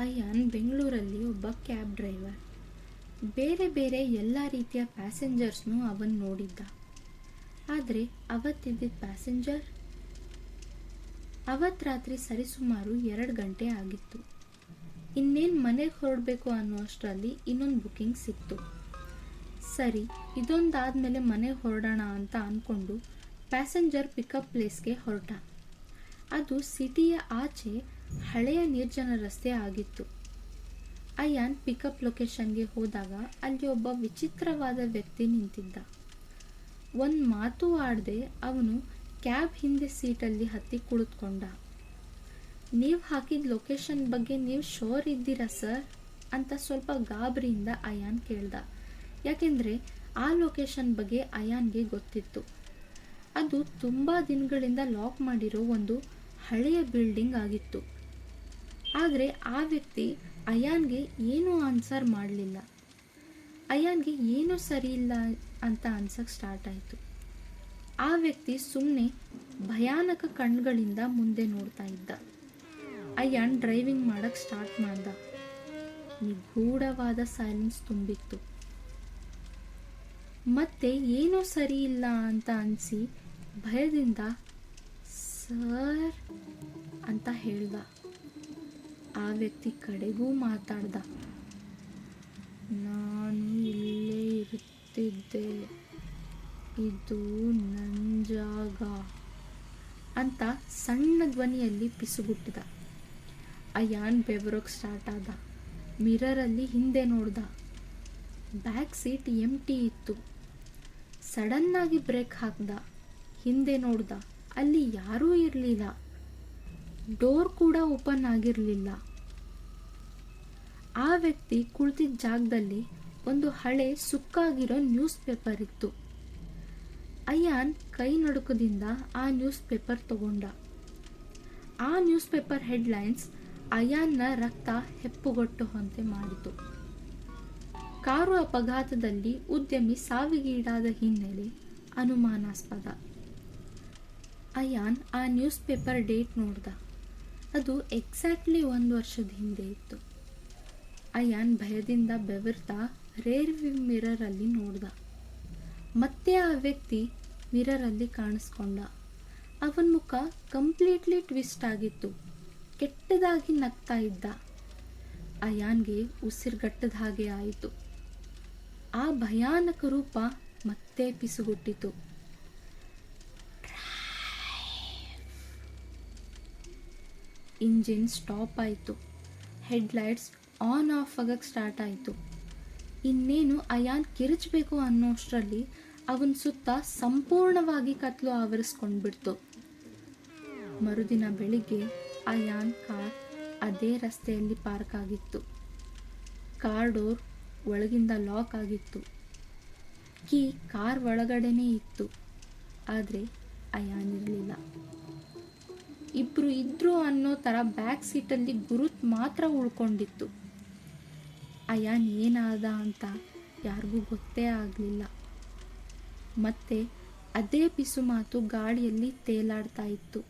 Ion ಬೆಂಗಳೂರಲ್ಲಿ ಒಬ್ಬ cab driver. ಬೇರೆ ಬೇರೆ ಎಲ್ಲ ರೀತಿಯ ಪ್ಯಾಸೆಂಜರ್ಸ್ನೂ ಅವನು ನೋಡಿದ್ದ. ಆದರೆ ಅವತ್ತಿದ್ದ ಪ್ಯಾಸೆಂಜರ್ ಅವತ್ತು ರಾತ್ರಿ ಸರಿಸುಮಾರು 2 ಗಂಟೆ ಆಗಿತ್ತು. ಇನ್ನೇನು ಮನೆಗೆ ಹೊರಡಬೇಕು ಅನ್ನುವಷ್ಟರಲ್ಲಿ ಇನ್ನೊಂದು ಬುಕ್ಕಿಂಗ್ ಸಿಕ್ತು. ಸರಿ, ಇದೊಂದಾದ್ಮೇಲೆ ಮನೆಗೆ ಹೊರಡೋಣ ಅಂತ ಅಂದ್ಕೊಂಡು ಪ್ಯಾಸೆಂಜರ್ ಪಿಕಪ್ ಪ್ಲೇಸ್ಗೆ ಹೊರಟ. ಅದು ಸಿಟಿಯ ಆಚೆ ಹಳೆಯ ನಿರ್ಜನ ರಸ್ತೆ ಆಗಿತ್ತು. ಅಯಾನ್ ಪಿಕಪ್ ಲೊಕೇಶನ್ಗೆ ಹೋದಾಗ ಅಲ್ಲಿ ಒಬ್ಬ ವಿಚಿತ್ರವಾದ ವ್ಯಕ್ತಿ ನಿಂತಿದ್ದ. ಒಂದು ಮಾತು ಆಡದೆ ಅವನು ಕ್ಯಾಬ್ ಹಿಂದೆ ಸೀಟಲ್ಲಿ ಹತ್ತಿ ಕುಳಿತುಕೊಂಡ. ನೀವು ಹಾಕಿದ ಲೊಕೇಶನ್ ಬಗ್ಗೆ ನೀವು ಶೋರ್ ಇದ್ದೀರಾ ಸರ್ ಅಂತ ಸ್ವಲ್ಪ ಗಾಬರಿಯಿಂದ ಅಯಾನ್ ಕೇಳ್ದ. ಯಾಕೆಂದರೆ ಆ ಲೊಕೇಶನ್ ಬಗ್ಗೆ ಅಯಾನ್ಗೆ ಗೊತ್ತಿತ್ತು. ಅದು ತುಂಬ ದಿನಗಳಿಂದ ಲಾಕ್ ಮಾಡಿರೋ ಒಂದು ಹಳೆಯ ಬಿಲ್ಡಿಂಗ್ ಆಗಿತ್ತು. ಆದರೆ ಆ ವ್ಯಕ್ತಿ ಅಯಾನ್ಗೆ ಏನೂ ಆನ್ಸರ್ ಮಾಡಲಿಲ್ಲ. ಅಯಾನ್ಗೆ ಏನೂ ಸರಿ ಇಲ್ಲ ಅಂತ ಅನ್ಸಕ್ಕೆ ಸ್ಟಾರ್ಟ್ ಆಯಿತು. ಆ ವ್ಯಕ್ತಿ ಸುಮ್ಮನೆ ಭಯಾನಕ ಕಣ್ಗಳಿಂದ ಮುಂದೆ ನೋಡ್ತಾ ಇದ್ದ. ಅಯಾನ್ ಡ್ರೈವಿಂಗ್ ಮಾಡೋಕ್ಕೆ ಸ್ಟಾರ್ಟ್ ಮಾಡ್ದ. ನಿಗೂಢವಾದ ಸೈಲೆನ್ಸ್ ತುಂಬಿತ್ತು. ಮತ್ತೆ ಏನೂ ಸರಿ ಇಲ್ಲ ಅಂತ ಅನಿಸಿ ಭಯದಿಂದ ಸರ್ ಅಂತ ಹೇಳ್ದ. ಆ ವ್ಯಕ್ತಿ ಕಡೆಗೂ ಮಾತಾಡ್ದ. ನಾನು ಇಲ್ಲೇ ಇರುತ್ತಿದ್ದೆ, ಇದು ನನ್ನ ಜಾಗ ಅಂತ ಸಣ್ಣ ಧ್ವನಿಯಲ್ಲಿ ಪಿಸುಗುಟ್ಟಿದ. ಅಯಾನ್ ಬೆವರೋಕ್ಕೆ ಸ್ಟಾರ್ಟ್ ಆದ. ಮಿರರಲ್ಲಿ ಹಿಂದೆ ನೋಡ್ದ. ಬ್ಯಾಕ್ ಸೀಟ್ ಎಂಟಿ ಇತ್ತು. ಸಡನ್ನಾಗಿ ಬ್ರೇಕ್ ಹಾಕ್ದ. ಹಿಂದೆ ನೋಡ್ದ. ಅಲ್ಲಿ ಯಾರೂ ಇರಲಿಲ್ಲ. ಡೋರ್ ಕೂಡ ಓಪನ್ ಆಗಿರಲಿಲ್ಲ. ಆ ವ್ಯಕ್ತಿ ಕುಳಿತಿದ್ದ ಜಾಗದಲ್ಲಿ ಒಂದು ಹಳೆ ಸುಕ್ಕಾಗಿರೋ ನ್ಯೂಸ್ ಪೇಪರ್ ಇತ್ತು. ಅಯಾನ್ ಕೈ ನಡುಕದಿಂದ ಆ ನ್ಯೂಸ್ ಪೇಪರ್ ತಗೊಂಡ. ಆ ನ್ಯೂಸ್ ಪೇಪರ್ ಹೆಡ್ಲೈನ್ಸ್ ಅಯಾನ್ನ ರಕ್ತ ಹೆಪ್ಪುಗಟ್ಟುವಂತೆ ಮಾಡಿತು. ಕಾರು ಅಪಘಾತದಲ್ಲಿ ಉದ್ಯಮಿ ಸಾವಿಗೀಡಾದ ಹಿನ್ನೆಲೆ ಅನುಮಾನಾಸ್ಪದ. ಅಯಾನ್ ಆ ನ್ಯೂಸ್ ಪೇಪರ್ ಡೇಟ್ ನೋಡ್ದ. ಅದು ಎಕ್ಸಾಕ್ಟ್ಲಿ 1 ವರ್ಷದ ಹಿಂದೆ ಇತ್ತು. ಅಯಾನ್ ಭಯದಿಂದ ಬೆವರ್ತಾ ರೇರ್ ವ್ಯೂ ಮಿರರಲ್ಲಿ ನೋಡ್ದ. ಮತ್ತೆ ಆ ವ್ಯಕ್ತಿ ಮಿರರಲ್ಲಿ ಕಾಣಿಸ್ಕೊಂಡ. ಅವನ ಮುಖ ಕಂಪ್ಲೀಟ್ಲಿ ಟ್ವಿಸ್ಟ್ ಆಗಿತ್ತು. ಕೆಟ್ಟದಾಗಿ ನಗ್ತಾ ಇದ್ದ. ಅಯಾನ್ಗೆ ಉಸಿರುಗಟ್ಟದ ಹಾಗೆ ಆಯಿತು. ಆ ಭಯಾನಕ ರೂಪ ಮತ್ತೆ ಪಿಸುಗುಟ್ಟಿತು. ಇಂಜಿನ್ ಸ್ಟಾಪ್ ಆಯಿತು. ಹೆಡ್ಲೈಟ್ಸ್ ಆನ್ ಆಫ್ ಆಗಕ್ಕೆ ಸ್ಟಾರ್ಟ್ ಆಯಿತು. ಇನ್ನೇನು ಅಯಾನ್ ಕಿರಿಚಬೇಕು ಅನ್ನೋಷ್ಟರಲ್ಲಿ ಅವನ ಸುತ್ತ ಸಂಪೂರ್ಣವಾಗಿ ಕತ್ಲು ಆವರಿಸ್ಕೊಂಡ್ಬಿಡ್ತು. ಮರುದಿನ ಬೆಳಿಗ್ಗೆ ಅಯಾನ್ ಕಾರ್ ಅದೇ ರಸ್ತೆಯಲ್ಲಿ ಪಾರ್ಕ್ ಆಗಿತ್ತು. ಕಾರ್ ಡೋರ್ ಒಳಗಿಂದ ಲಾಕ್ ಆಗಿತ್ತು. ಕೀ ಕಾರ್ ಒಳಗಡೆನೇ ಇತ್ತು. ಆದರೆ ಅಯಾನ್ ಇರಲಿಲ್ಲ. ಇಬ್ಬರು ಇದ್ರು ಅನ್ನೋ ಥರ ಬ್ಯಾಕ್ ಸೀಟಲ್ಲಿ ಗುರುತು ಮಾತ್ರ ಉಳ್ಕೊಂಡಿತ್ತು. ಅಯಾನ್ ಏನಾದ ಅಂತ ಯಾರಿಗೂ ಗೊತ್ತೇ ಆಗಲಿಲ್ಲ. ಮತ್ತೆ ಅದೇ ಪಿಸು ಮಾತು ಗಾಡಿಯಲ್ಲಿ ತೇಲಾಡ್ತಾ ಇತ್ತು.